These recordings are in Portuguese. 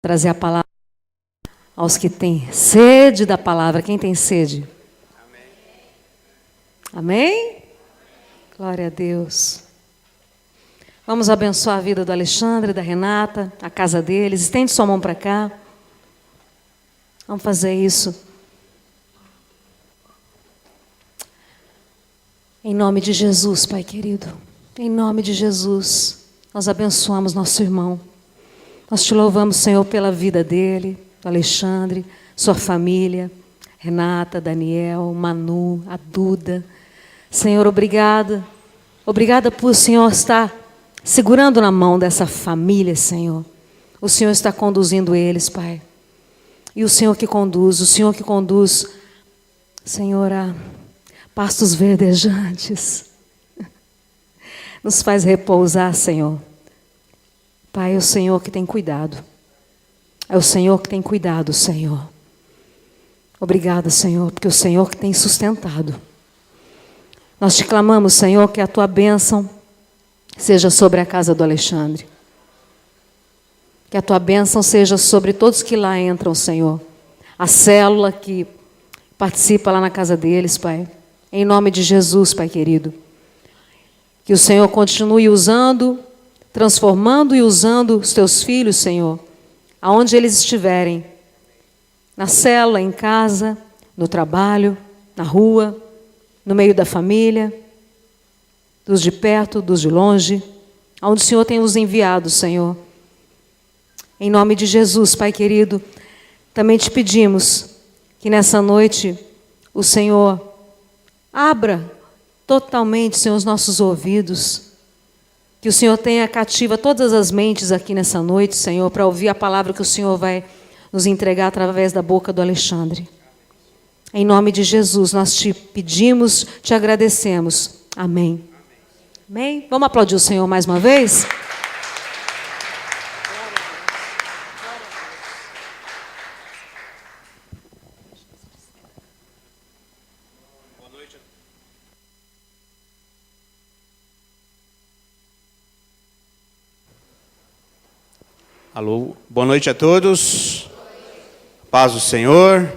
trazer a palavra aos que têm sede da palavra. Quem tem sede? Amém? Glória a Deus. Vamos abençoar a vida do Alexandre, da Renata, a casa deles. Estende sua mão para cá. Vamos fazer isso. Em nome de Jesus, Pai querido. Em nome de Jesus, nós abençoamos nosso irmão. Nós te louvamos, Senhor, pela vida dele, do Alexandre, sua família, Renata, Daniel, Manu, a Duda. Senhor, obrigada. Obrigada por o Senhor estar segurando na mão dessa família, Senhor. O Senhor está conduzindo eles, Pai. E o Senhor que conduz, Senhor, a pastos verdejantes. Nos faz repousar, Senhor. Pai, é o Senhor que tem cuidado. É o Senhor que tem cuidado, Senhor. Obrigada, Senhor, porque é o Senhor que tem sustentado. Nós te clamamos, Senhor, que a tua bênção seja sobre a casa do Alexandre. Que a tua bênção seja sobre todos que lá entram, Senhor. A célula que participa lá na casa deles, Pai. Em nome de Jesus, Pai querido. Que o Senhor continue usando, transformando e usando os teus filhos, Senhor, aonde eles estiverem. Na célula, em casa, no trabalho, na rua, no meio da família, dos de perto, dos de longe, aonde o Senhor tem os enviado, Senhor. Em nome de Jesus, Pai querido, também te pedimos que nessa noite o Senhor abra totalmente, Senhor, os nossos ouvidos, que o Senhor tenha cativa todas as mentes aqui nessa noite, Senhor, para ouvir a palavra que o Senhor vai nos entregar através da boca do Alexandre. Em nome de Jesus, nós te pedimos, te agradecemos. Amém. Amém? Vamos aplaudir o Senhor mais uma vez? Alô, boa noite a todos. Paz do Senhor.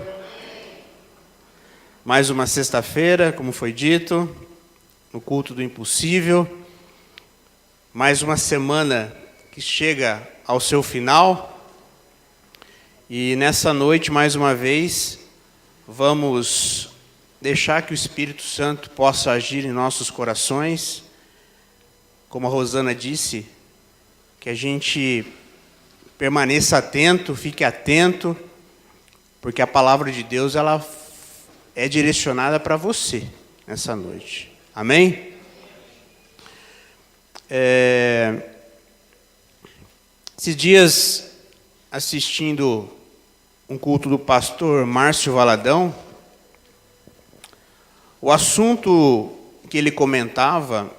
Mais uma sexta-feira, como foi dito, no culto do impossível. Mais uma semana que chega ao seu final. E nessa noite, mais uma vez, vamos deixar que o Espírito Santo possa agir em nossos corações. Como a Rosana disse, que a gente permaneça atento, fique atento, porque a palavra de Deus ela é direcionada para você nessa noite. Amém? Esses dias, assistindo um culto do pastor Márcio Valadão, o assunto que ele comentava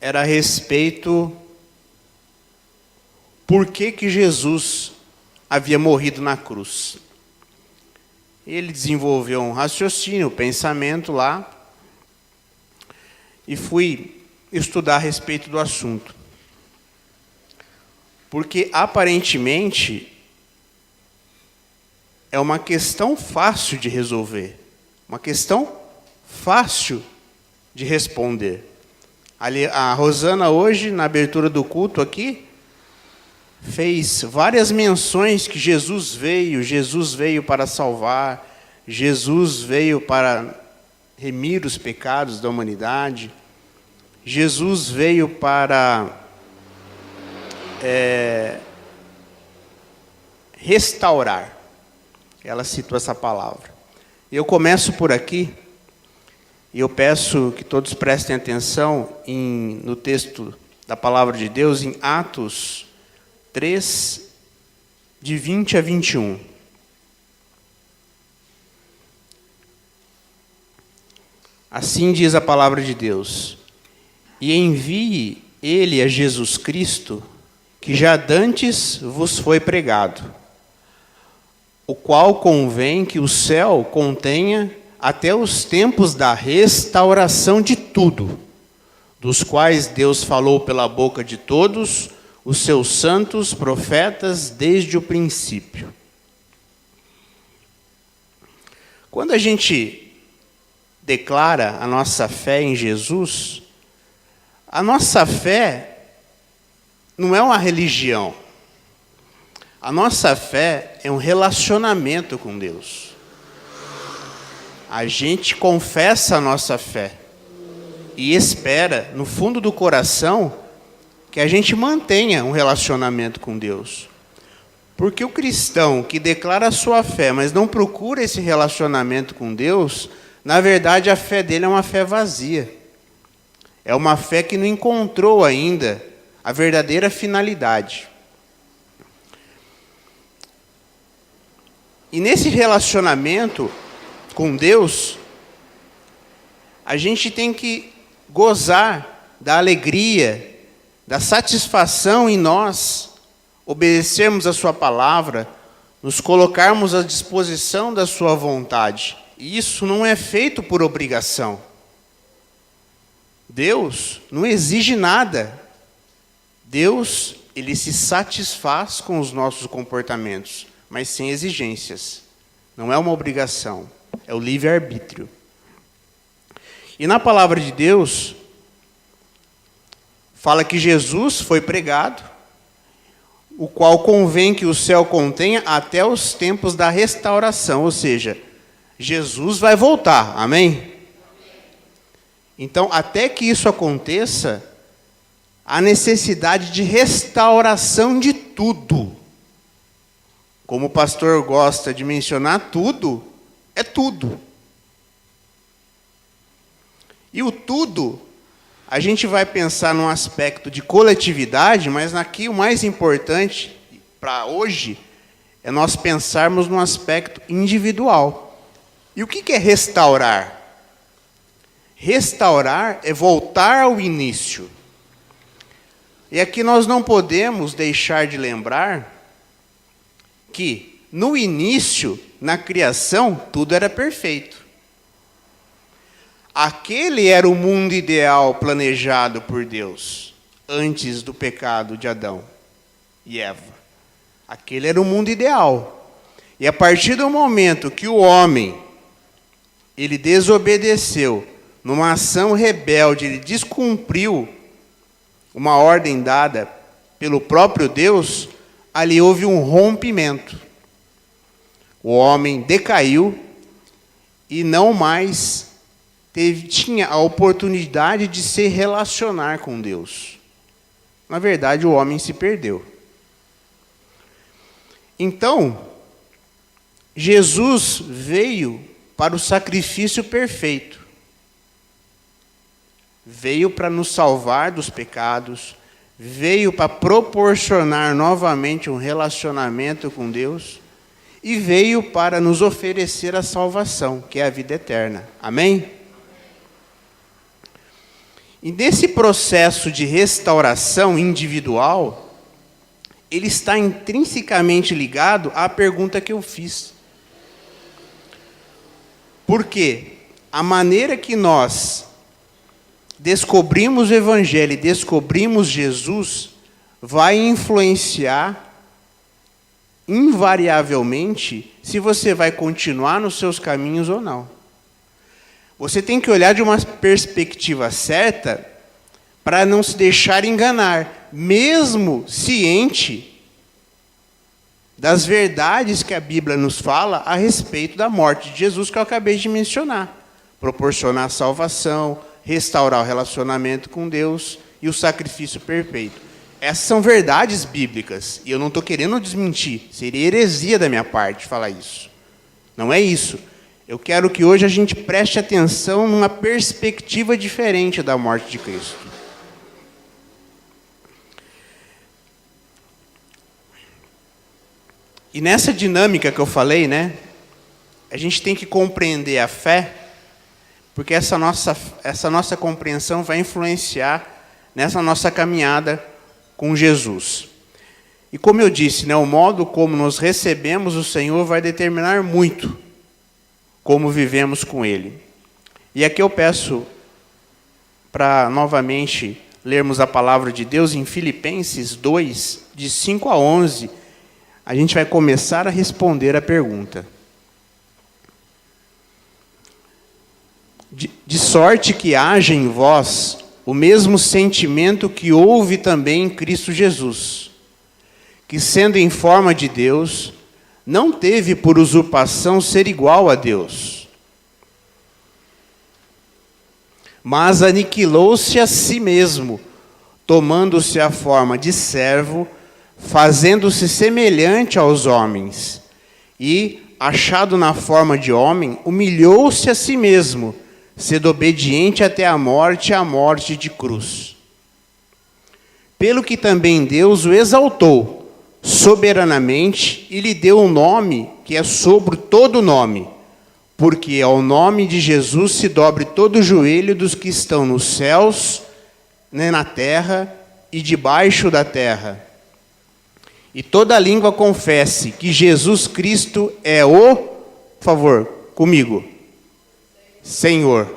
era a respeito por que Jesus havia morrido na cruz. Ele desenvolveu um raciocínio, um pensamento lá, e fui estudar a respeito do assunto. Porque, aparentemente, é uma questão fácil de resolver, uma questão fácil de responder. A Rosana, hoje, na abertura do culto aqui, fez várias menções que Jesus veio para salvar, Jesus veio para remir os pecados da humanidade, Jesus veio para restaurar. Ela citou essa palavra. Eu começo por aqui, e eu peço que todos prestem atenção no texto da palavra de Deus, em Atos 3, de 20 a 21. Assim diz a palavra de Deus: E envie ele a Jesus Cristo, que já dantes vos foi pregado, o qual convém que o céu contenha até os tempos da restauração de tudo, dos quais Deus falou pela boca de todos os seus santos profetas desde o princípio. Quando a gente declara a nossa fé em Jesus, a nossa fé não é uma religião. A nossa fé é um relacionamento com Deus. A gente confessa a nossa fé e espera, no fundo do coração, que a gente mantenha um relacionamento com Deus. Porque o cristão que declara a sua fé, mas não procura esse relacionamento com Deus, na verdade a fé dele é uma fé vazia. É uma fé que não encontrou ainda a verdadeira finalidade. E nesse relacionamento com Deus, a gente tem que gozar da alegria, da satisfação em nós, obedecermos a sua palavra, nos colocarmos à disposição da sua vontade. E isso não é feito por obrigação. Deus não exige nada. Deus, ele se satisfaz com os nossos comportamentos, mas sem exigências. Não é uma obrigação, é o livre-arbítrio. E na palavra de Deus, fala que Jesus foi pregado, o qual convém que o céu contenha até os tempos da restauração, ou seja, Jesus vai voltar, amém? Então, até que isso aconteça, há necessidade de restauração de tudo. Como o pastor gosta de mencionar, tudo é tudo. E o tudo, a gente vai pensar num aspecto de coletividade, mas aqui o mais importante para hoje é nós pensarmos num aspecto individual. E o que é restaurar? Restaurar é voltar ao início. E aqui nós não podemos deixar de lembrar que no início, na criação, tudo era perfeito. Aquele era o mundo ideal planejado por Deus, antes do pecado de Adão e Eva. Aquele era o mundo ideal. E a partir do momento que o homem, ele desobedeceu, numa ação rebelde, ele descumpriu uma ordem dada pelo próprio Deus, ali houve um rompimento. O homem decaiu e não mais tinha a oportunidade de se relacionar com Deus. Na verdade, o homem se perdeu. Então, Jesus veio para o sacrifício perfeito. Veio para nos salvar dos pecados, veio para proporcionar novamente um relacionamento com Deus e veio para nos oferecer a salvação, que é a vida eterna. Amém? E nesse processo de restauração individual, ele está intrinsecamente ligado à pergunta que eu fiz. Porque a maneira que nós descobrimos o Evangelho e descobrimos Jesus vai influenciar invariavelmente se você vai continuar nos seus caminhos ou não. Você tem que olhar de uma perspectiva certa para não se deixar enganar, mesmo ciente das verdades que a Bíblia nos fala a respeito da morte de Jesus, que eu acabei de mencionar. Proporcionar salvação, restaurar o relacionamento com Deus e o sacrifício perfeito. Essas são verdades bíblicas, e eu não estou querendo desmentir. Seria heresia da minha parte falar isso. Não é isso. Eu quero que hoje a gente preste atenção numa perspectiva diferente da morte de Cristo. E nessa dinâmica que eu falei, a gente tem que compreender a fé, porque essa nossa compreensão vai influenciar nessa nossa caminhada com Jesus. E como eu disse, o modo como nós recebemos o Senhor vai determinar muito como vivemos com Ele. E aqui eu peço para novamente lermos a palavra de Deus em Filipenses 2, de 5 a 11, a gente vai começar a responder a pergunta. De sorte que haja em vós o mesmo sentimento que houve também em Cristo Jesus, que sendo em forma de Deus, não teve por usurpação ser igual a Deus, mas aniquilou-se a si mesmo, tomando-se a forma de servo, fazendo-se semelhante aos homens, e, achado na forma de homem, humilhou-se a si mesmo, sendo obediente até a morte de cruz. Pelo que também Deus o exaltou soberanamente e lhe deu um nome que é sobre todo nome, porque ao nome de Jesus se dobre todo o joelho dos que estão nos céus, na terra e debaixo da terra. E toda língua confesse que Jesus Cristo é por favor, comigo, Senhor,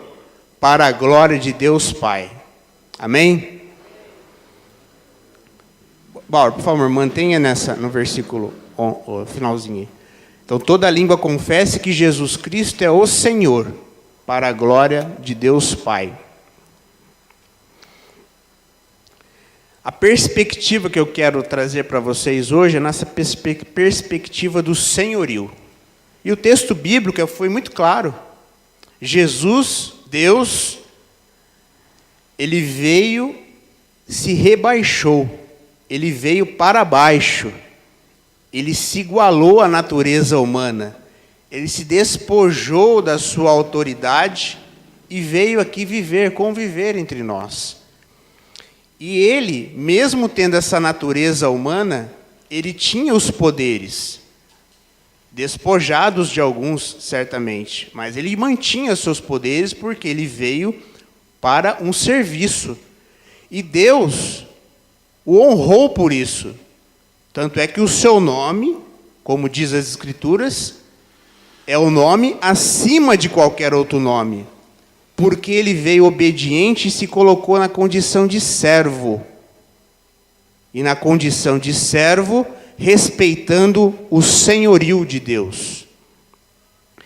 para a glória de Deus Pai. Amém? Bauer, por favor, mantenha no versículo finalzinho. Então, toda língua confesse que Jesus Cristo é o Senhor, para a glória de Deus Pai. A perspectiva que eu quero trazer para vocês hoje é nessa perspectiva do senhorio. E o texto bíblico foi muito claro. Jesus, Deus, ele veio, se rebaixou, ele veio para baixo, ele se igualou à natureza humana, ele se despojou da sua autoridade e veio aqui conviver entre nós. E ele, mesmo tendo essa natureza humana, ele tinha os poderes, despojados de alguns, certamente, mas ele mantinha seus poderes porque ele veio para um serviço. E Deus o honrou por isso. Tanto é que o seu nome, como diz as Escrituras, é o nome acima de qualquer outro nome, porque ele veio obediente e se colocou na condição de servo. E na condição de servo, respeitando o senhorio de Deus.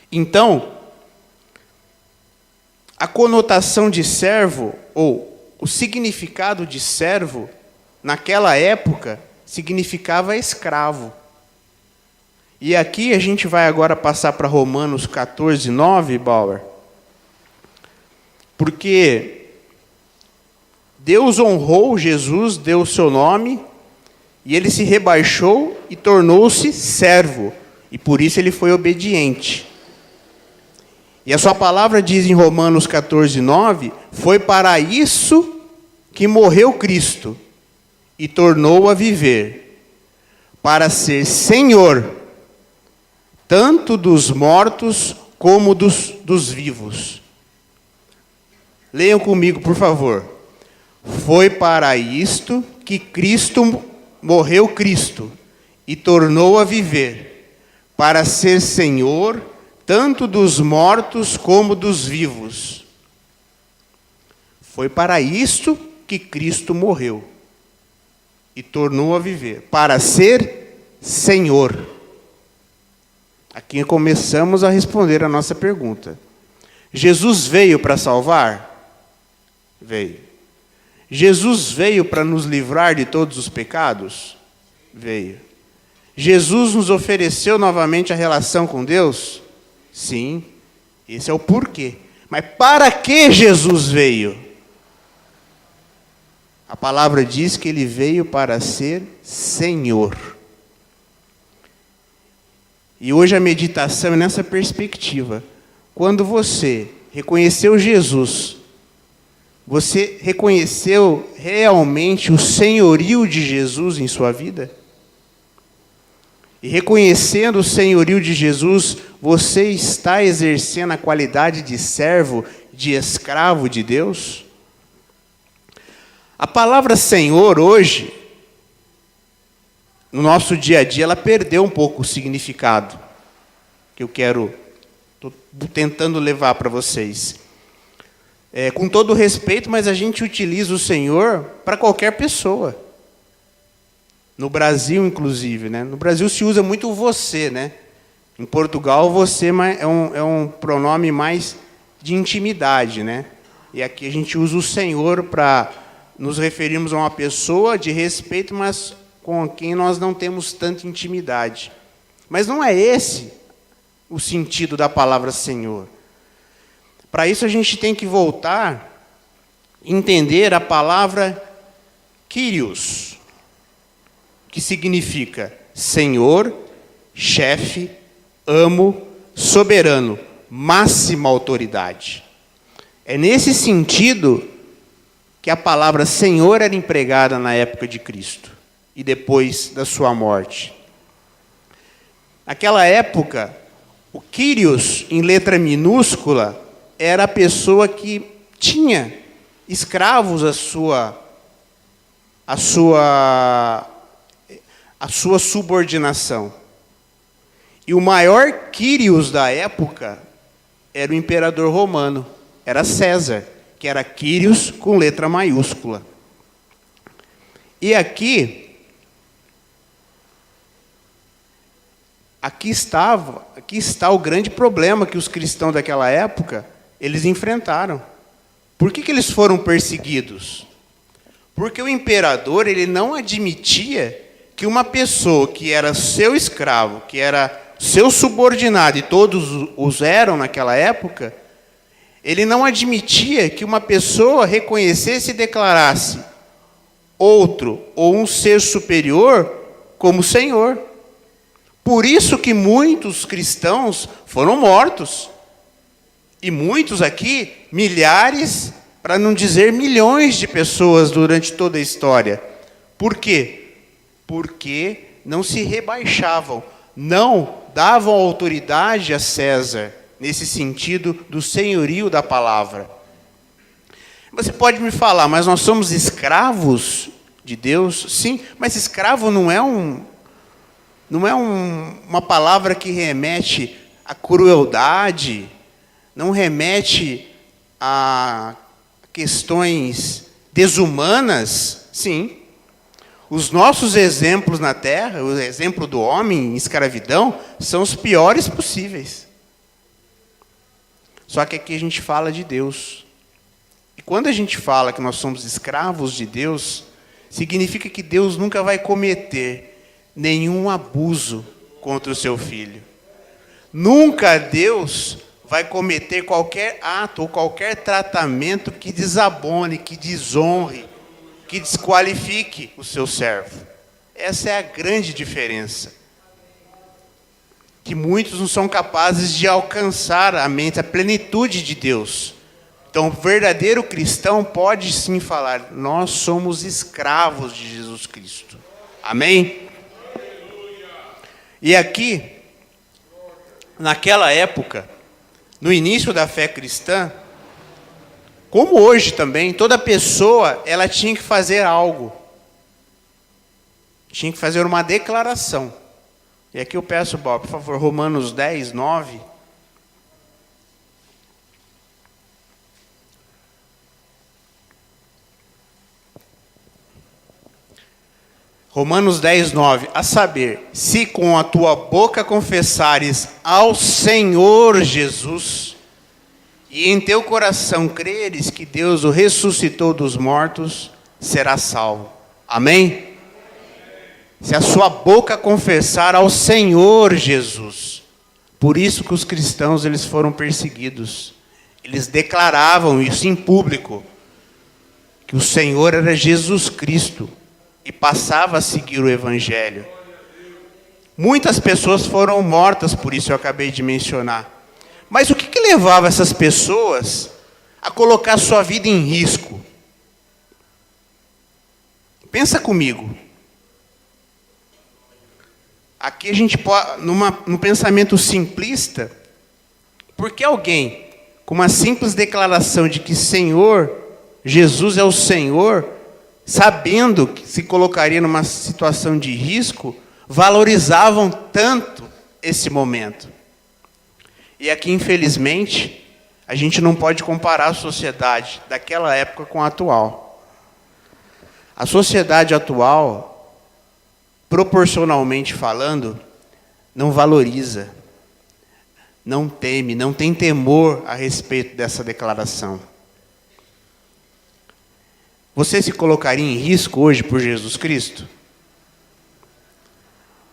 Então, a conotação de servo, ou o significado de servo, naquela época, significava escravo. E aqui a gente vai agora passar para Romanos 14, 9, Bauer, porque Deus honrou Jesus, deu o seu nome, e ele se rebaixou e tornou-se servo, e por isso ele foi obediente. E a sua palavra diz em Romanos 14, 9, foi para isso que morreu Cristo, e tornou a viver, para ser Senhor, tanto dos mortos como dos vivos. Leiam comigo, por favor. Foi para isto que morreu Cristo e tornou a viver, para ser Senhor, tanto dos mortos como dos vivos. Foi para isto que Cristo morreu e tornou a viver, para ser Senhor. Aqui começamos a responder a nossa pergunta. Jesus veio para salvar? Veio. Jesus veio para nos livrar de todos os pecados? Veio. Jesus nos ofereceu novamente a relação com Deus? Sim. Esse é o porquê. Mas para que Jesus veio? A palavra diz que ele veio para ser Senhor. E hoje a meditação é nessa perspectiva. Quando você reconheceu Jesus, você reconheceu realmente o senhorio de Jesus em sua vida? E reconhecendo o senhorio de Jesus, você está exercendo a qualidade de servo, de escravo de Deus? A palavra Senhor hoje, no nosso dia a dia, ela perdeu um pouco o significado que eu estou tentando levar para vocês. com todo respeito, mas a gente utiliza o Senhor para qualquer pessoa. No Brasil, inclusive, né? No Brasil se usa muito o você, né? Em Portugal, você é um pronome mais de intimidade, né? E aqui a gente usa o Senhor para nos referirmos a uma pessoa de respeito, mas com quem nós não temos tanta intimidade. Mas não é esse o sentido da palavra Senhor. Para isso a gente tem que voltar e entender a palavra Kyrios, que significa Senhor, chefe, amo, soberano, máxima autoridade. É nesse sentido que a palavra Senhor era empregada na época de Cristo e depois da sua morte. Naquela época, o Kyrios, em letra minúscula, era a pessoa que tinha escravos à sua subordinação. E o maior Kyrios da época era o imperador romano, era César, que era Kyrios com letra maiúscula. E aqui está o grande problema que os cristãos daquela época eles enfrentaram. Por que eles foram perseguidos? Porque o imperador ele não admitia que uma pessoa que era seu escravo, que era seu subordinado, e todos os eram naquela época, ele não admitia que uma pessoa reconhecesse e declarasse outro ou um ser superior como Senhor. Por isso que muitos cristãos foram mortos. E muitos aqui, milhares, para não dizer milhões de pessoas durante toda a história. Por quê? Porque não se rebaixavam, não davam autoridade a César, nesse sentido do senhorio da palavra. Você pode me falar, mas nós somos escravos de Deus? Sim, mas escravo não é uma palavra que remete à crueldade, não remete a questões desumanas. Sim. Os nossos exemplos na Terra, o exemplo do homem em escravidão, são os piores possíveis. Só que aqui a gente fala de Deus. E quando a gente fala que nós somos escravos de Deus, significa que Deus nunca vai cometer nenhum abuso contra o seu filho. Nunca Deus vai cometer qualquer ato ou qualquer tratamento que desabone, que desonre, que desqualifique o seu servo. Essa é a grande diferença. Que muitos não são capazes de alcançar a mente, a plenitude de Deus. Então, o verdadeiro cristão pode sim falar, nós somos escravos de Jesus Cristo. Amém? E aqui, naquela época, no início da fé cristã, como hoje também, toda pessoa ela tinha que fazer algo. Tinha que fazer uma declaração. E aqui eu peço, Bob, por favor, Romanos 10, 9. Romanos 10, 9. A saber, se com a tua boca confessares ao Senhor Jesus, e em teu coração creres que Deus o ressuscitou dos mortos, serás salvo. Amém? Se a sua boca confessar ao Senhor Jesus. Por isso que os cristãos eles foram perseguidos. Eles declaravam isso em público, que o Senhor era Jesus Cristo, e passava a seguir o Evangelho. Muitas pessoas foram mortas, por isso eu acabei de mencionar. Mas o que levava essas pessoas a colocar sua vida em risco? Pensa comigo. Aqui a gente pode, num pensamento simplista, por que alguém, com uma simples declaração de que Senhor, Jesus é o Senhor, sabendo que se colocaria numa situação de risco, valorizavam tanto esse momento? E aqui, infelizmente, a gente não pode comparar a sociedade daquela época com a atual. A sociedade atual, proporcionalmente falando, não valoriza, não teme, não tem temor a respeito dessa declaração. Você se colocaria em risco hoje por Jesus Cristo?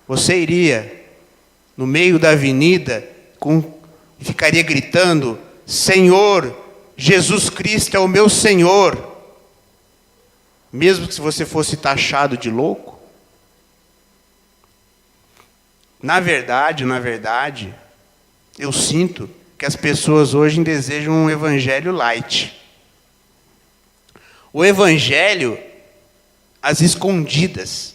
Você iria no meio da avenida e ficaria gritando: Senhor, Jesus Cristo é o meu Senhor, mesmo que você fosse taxado de louco? Na verdade, eu sinto que as pessoas hoje desejam um evangelho light. O evangelho às escondidas.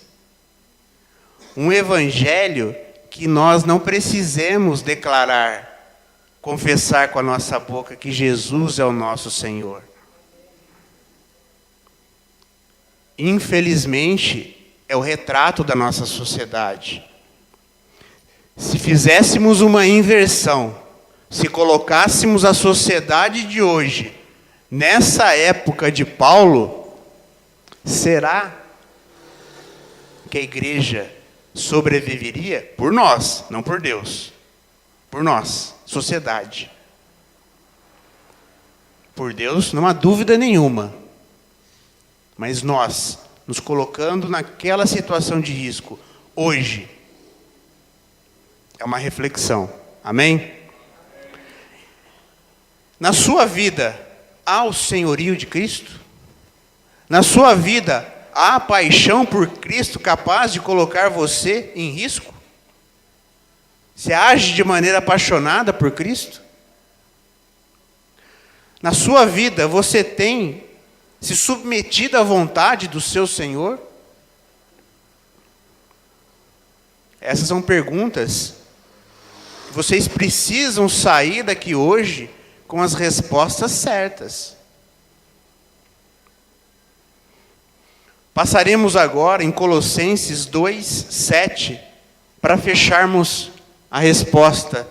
Um evangelho que nós não precisemos declarar, confessar com a nossa boca que Jesus é o nosso Senhor. Infelizmente, é o retrato da nossa sociedade. Se fizéssemos uma inversão, se colocássemos a sociedade de hoje nessa época de Paulo, será que a igreja sobreviveria? Por nós, não por Deus. Por nós, sociedade. Por Deus, não há dúvida nenhuma. Mas nós, nos colocando naquela situação de risco, hoje, é uma reflexão. Amém? Na sua vida, há o senhorio de Cristo? Na sua vida, há a paixão por Cristo capaz de colocar você em risco? Você age de maneira apaixonada por Cristo? Na sua vida, você tem se submetido à vontade do seu Senhor? Essas são perguntas que vocês precisam sair daqui hoje com as respostas certas. Passaremos agora em Colossenses 2:7 para fecharmos a resposta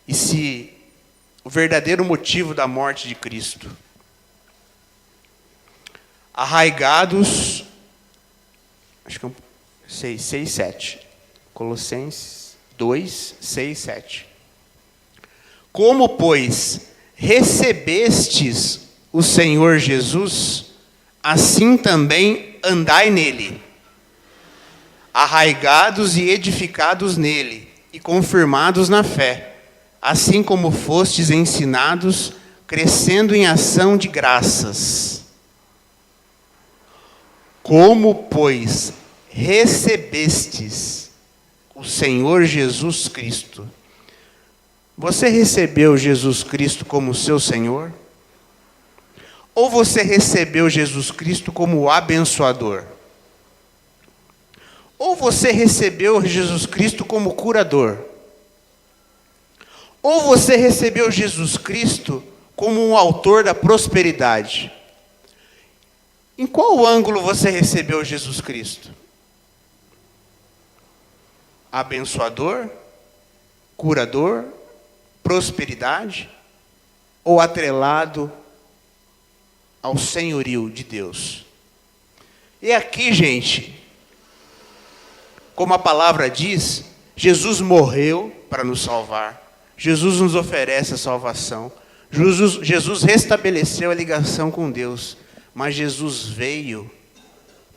e se o verdadeiro motivo da morte de Cristo. Arraigados, acho que é 6, 7. Colossenses 2, 6, 7. Como, pois, recebestes o Senhor Jesus, assim também andai nele, arraigados e edificados nele, e confirmados na fé, assim como fostes ensinados, crescendo em ação de graças. Como, pois, recebestes o Senhor Jesus Cristo. Você recebeu Jesus Cristo como seu Senhor? Ou você recebeu Jesus Cristo como o abençoador? Ou você recebeu Jesus Cristo como curador? Ou você recebeu Jesus Cristo como um autor da prosperidade? Em qual ângulo você recebeu Jesus Cristo? Abençoador? Curador? Prosperidade? Ou atrelado ao senhorio de Deus? E aqui, gente, como a palavra diz, Jesus morreu para nos salvar. Jesus nos oferece a salvação. Jesus restabeleceu a ligação com Deus. Mas Jesus veio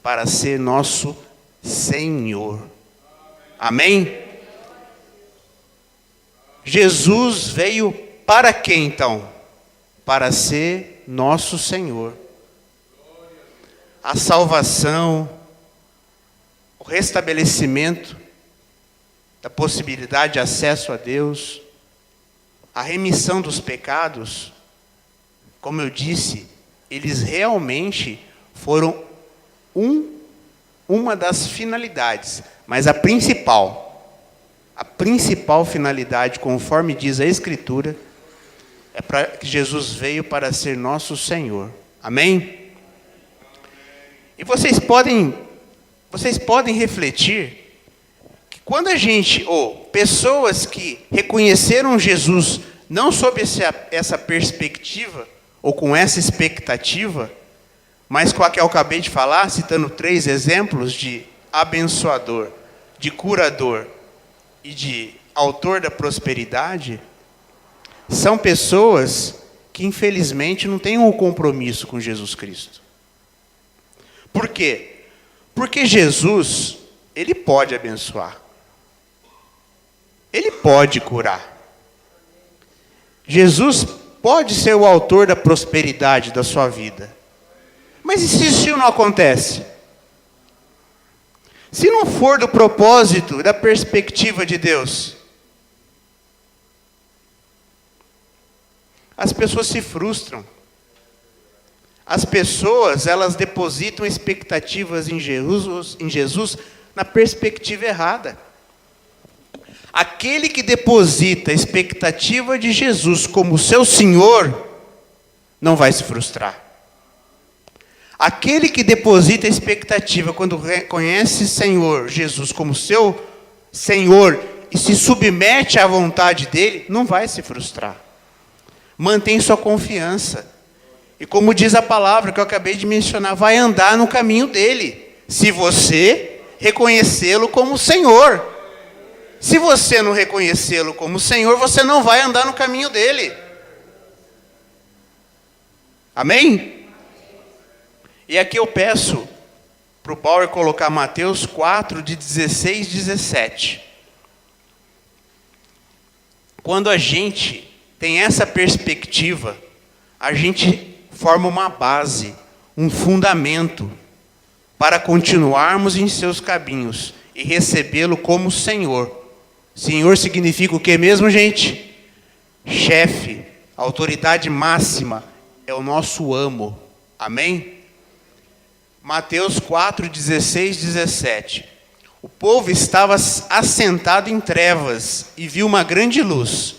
para ser nosso Senhor. Amém? Jesus veio para quê, então? Para ser nosso Senhor. A salvação, o restabelecimento da possibilidade de acesso a Deus, a remissão dos pecados, como eu disse, eles realmente foram uma das finalidades, mas a principal finalidade, conforme diz a Escritura, é para que Jesus veio para ser nosso Senhor. Amém? E vocês podem refletir que quando a gente, ou pessoas que reconheceram Jesus não sob essa perspectiva, ou com essa expectativa, mas com a que eu acabei de falar, citando 3 exemplos de abençoador, de curador e de autor da prosperidade, são pessoas que infelizmente não têm um compromisso com Jesus Cristo. Por quê? Porque Jesus, ele pode abençoar. Ele pode curar. Jesus pode ser o autor da prosperidade da sua vida. Mas e se isso não acontece? Se não for do propósito, da perspectiva de Deus, as pessoas se frustram. As pessoas, elas depositam expectativas em Jesus na perspectiva errada. Aquele que deposita a expectativa de Jesus como seu Senhor, não vai se frustrar. Aquele que deposita a expectativa quando reconhece Senhor Jesus como seu Senhor e se submete à vontade dele, não vai se frustrar. Mantém sua confiança. E como diz a palavra que eu acabei de mencionar, vai andar no caminho dele, se você reconhecê-lo como Senhor. Se você não reconhecê-lo como Senhor, você não vai andar no caminho dele. Amém? E aqui eu peço para o Bauer colocar Mateus 4, de 16 e 17. Quando a gente tem essa perspectiva, a gente forma uma base, um fundamento, para continuarmos em seus caminhos e recebê-lo como Senhor. Senhor significa o que mesmo, gente? Chefe, autoridade máxima, é o nosso amo. Amém? Mateus 4, 16 e 17. O povo estava assentado em trevas e viu uma grande luz.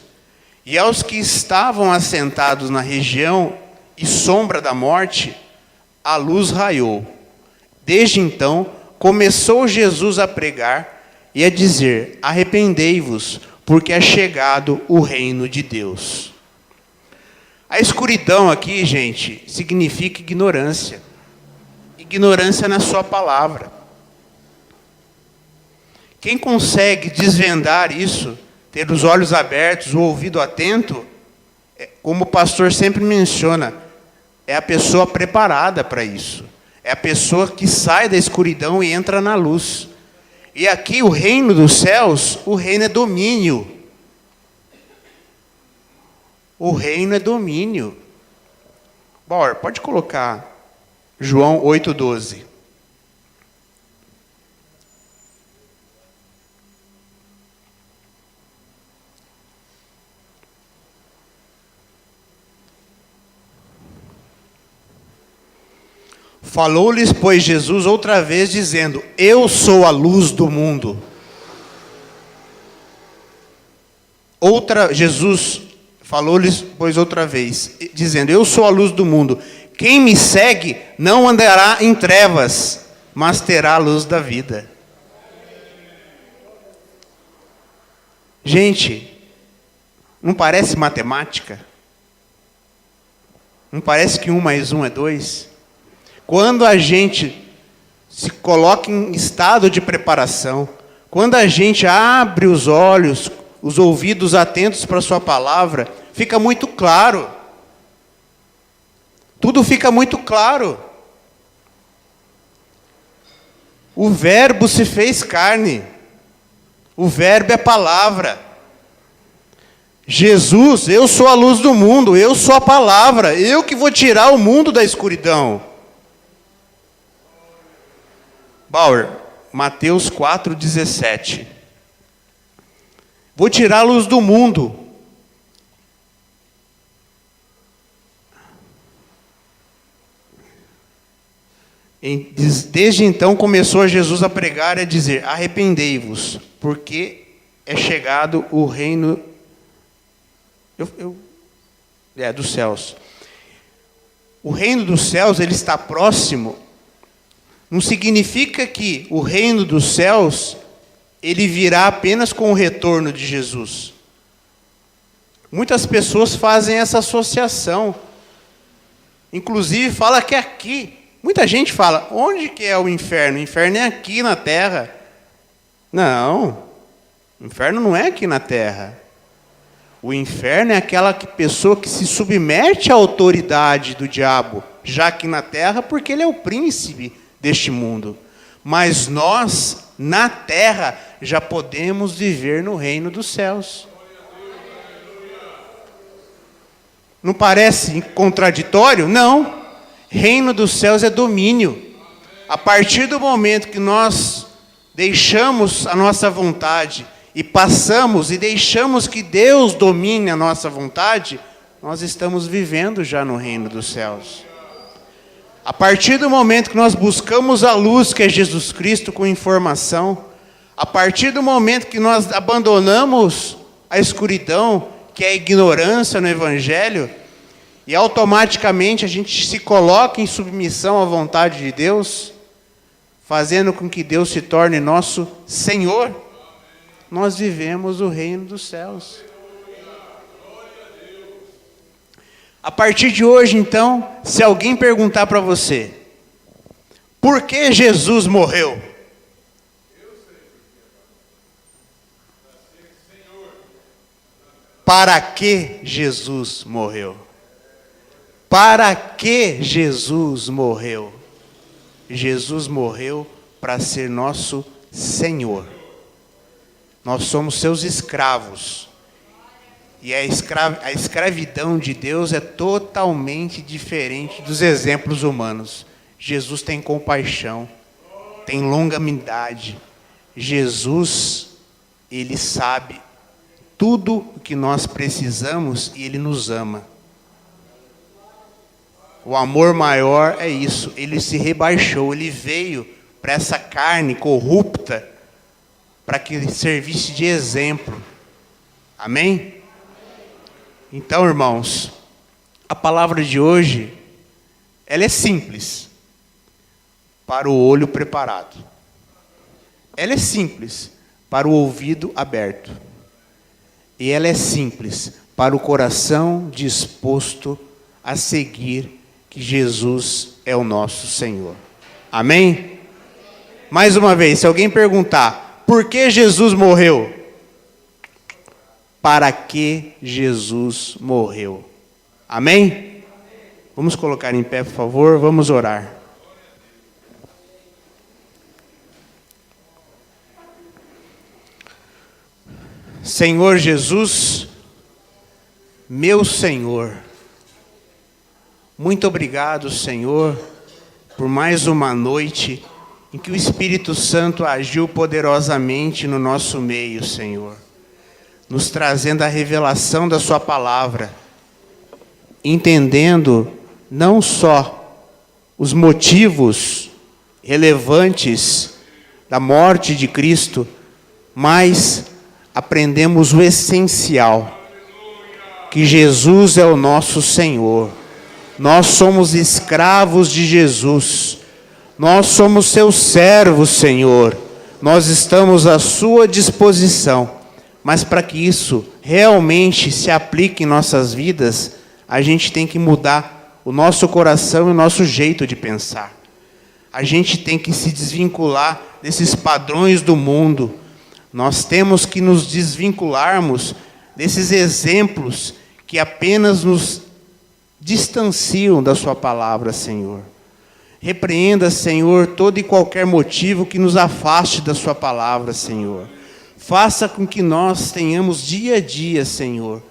E aos que estavam assentados na região e sombra da morte, a luz raiou. Desde então, começou Jesus a pregar e a dizer: arrependei-vos, porque é chegado o reino de Deus. A escuridão aqui, gente, significa ignorância. Ignorância na sua palavra. Quem consegue desvendar isso, ter os olhos abertos, o ouvido atento, como o pastor sempre menciona, é a pessoa preparada para isso. É a pessoa que sai da escuridão e entra na luz. E aqui o reino dos céus, o reino é domínio. O reino é domínio. Bauer, pode colocar João 8,12. Falou-lhes, pois, Jesus outra vez, dizendo: eu sou a luz do mundo. Jesus falou-lhes, pois, outra vez, dizendo: eu sou a luz do mundo. Quem me segue não andará em trevas, mas terá a luz da vida. Gente, não parece matemática? Não parece que 1 mais 1 é 2? Quando a gente se coloca em estado de preparação, quando a gente abre os olhos, os ouvidos atentos para a sua palavra, fica muito claro. Tudo fica muito claro. O verbo se fez carne. O verbo é palavra. Jesus, eu sou a luz do mundo, eu sou a palavra, eu que vou tirar o mundo da escuridão. Bauer, Mateus 4, 17. Vou tirar a luz do mundo. Desde então começou Jesus a pregar e a dizer: arrependei-vos, porque é chegado o reino dos céus. O reino dos céus, ele está próximo. Não significa que o reino dos céus, ele virá apenas com o retorno de Jesus. Muitas pessoas fazem essa associação. Inclusive, fala que é aqui. Muita gente fala, onde que é o inferno? O inferno é aqui na terra. Não, o inferno não é aqui na terra. O inferno é aquela pessoa que se submete à autoridade do diabo, já aqui na terra, porque ele é o príncipe deste mundo. Mas nós, na terra, já podemos viver no reino dos céus. Não parece contraditório? Não. Reino dos céus é domínio. A partir do momento que nós deixamos a nossa vontade e passamos e deixamos que Deus domine a nossa vontade, nós estamos vivendo já no reino dos céus. A partir do momento que nós buscamos a luz, que é Jesus Cristo, com informação, a partir do momento que nós abandonamos a escuridão, que é a ignorância no Evangelho, e automaticamente a gente se coloca em submissão à vontade de Deus, fazendo com que Deus se torne nosso Senhor, nós vivemos o reino dos céus. A partir de hoje, então, se alguém perguntar para você, por que Jesus morreu? Para que Jesus morreu? Para que Jesus morreu? Jesus morreu para ser nosso Senhor. Nós somos seus escravos. E a escravidão de Deus é totalmente diferente dos exemplos humanos. Jesus tem compaixão, tem longanimidade. Jesus, ele sabe tudo o que nós precisamos e ele nos ama. O amor maior é isso, ele se rebaixou, ele veio para essa carne corrupta, para que servisse de exemplo. Amém? Então, irmãos, a palavra de hoje, ela é simples, para o olho preparado. Ela é simples, para o ouvido aberto. E ela é simples, para o coração disposto a seguir que Jesus é o nosso Senhor. Amém? Mais uma vez, se alguém perguntar, por que Jesus morreu? Para que Jesus morreu? Amém? Vamos colocar em pé, por favor, vamos orar. Senhor Jesus, meu Senhor, muito obrigado, Senhor, por mais uma noite em que o Espírito Santo agiu poderosamente no nosso meio, Senhor, nos trazendo a revelação da sua palavra, entendendo não só os motivos relevantes da morte de Cristo, mas aprendemos o essencial, que Jesus é o nosso Senhor. Nós somos escravos de Jesus. Nós somos seus servos, Senhor. Nós estamos à sua disposição. Mas para que isso realmente se aplique em nossas vidas, a gente tem que mudar o nosso coração e o nosso jeito de pensar. A gente tem que se desvincular desses padrões do mundo. Nós temos que nos desvincularmos desses exemplos que apenas nos distanciam da sua palavra, Senhor. Repreenda, Senhor, todo e qualquer motivo que nos afaste da sua palavra, Senhor. Faça com que nós tenhamos dia a dia, Senhor,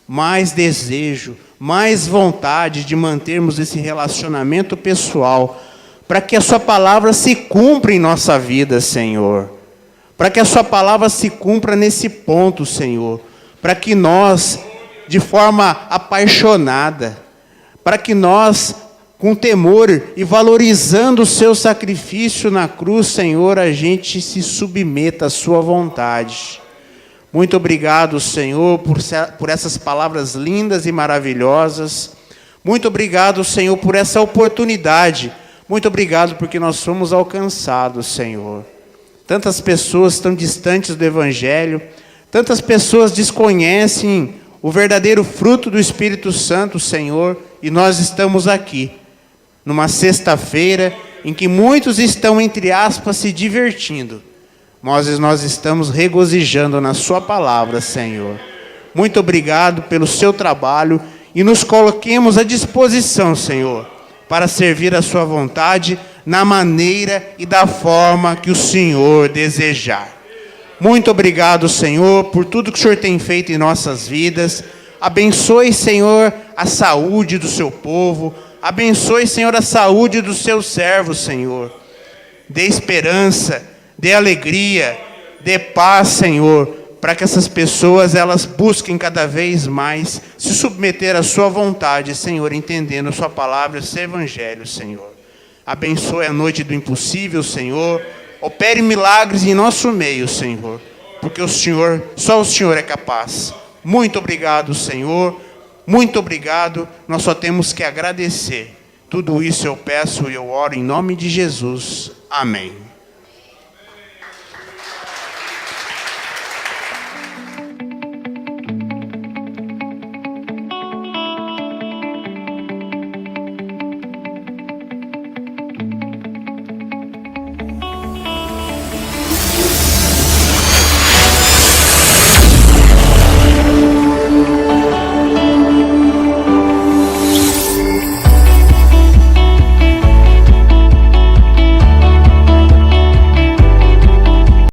mais desejo, mais vontade de mantermos esse relacionamento pessoal, para que a sua palavra se cumpra em nossa vida, Senhor. Para que a sua palavra se cumpra nesse ponto, Senhor. Para que nós, de forma apaixonada, para que nós, com temor e valorizando o seu sacrifício na cruz, Senhor, a gente se submeta à sua vontade. Muito obrigado, Senhor, por essas palavras lindas e maravilhosas. Muito obrigado, Senhor, por essa oportunidade. Muito obrigado porque nós somos alcançados, Senhor. Tantas pessoas estão distantes do Evangelho, tantas pessoas desconhecem o verdadeiro fruto do Espírito Santo, Senhor, e nós estamos aqui, numa sexta-feira em que muitos estão, entre aspas, se divertindo, mas nós estamos regozijando na sua palavra, Senhor. Muito obrigado pelo seu trabalho e nos coloquemos à disposição, Senhor, para servir a sua vontade na maneira e da forma que o Senhor desejar. Muito obrigado, Senhor, por tudo que o Senhor tem feito em nossas vidas. Abençoe, Senhor, a saúde do seu povo. Abençoe, Senhor, a saúde dos seus servos, Senhor. Dê esperança, dê alegria, dê paz, Senhor, para que essas pessoas elas busquem cada vez mais se submeter à sua vontade, Senhor, entendendo a sua palavra, o seu evangelho, Senhor. Abençoe a noite do impossível, Senhor. Opere milagres em nosso meio, Senhor, porque só o Senhor é capaz. Muito obrigado, Senhor. Muito obrigado. Nós só temos que agradecer. Tudo isso eu peço e eu oro em nome de Jesus. Amém.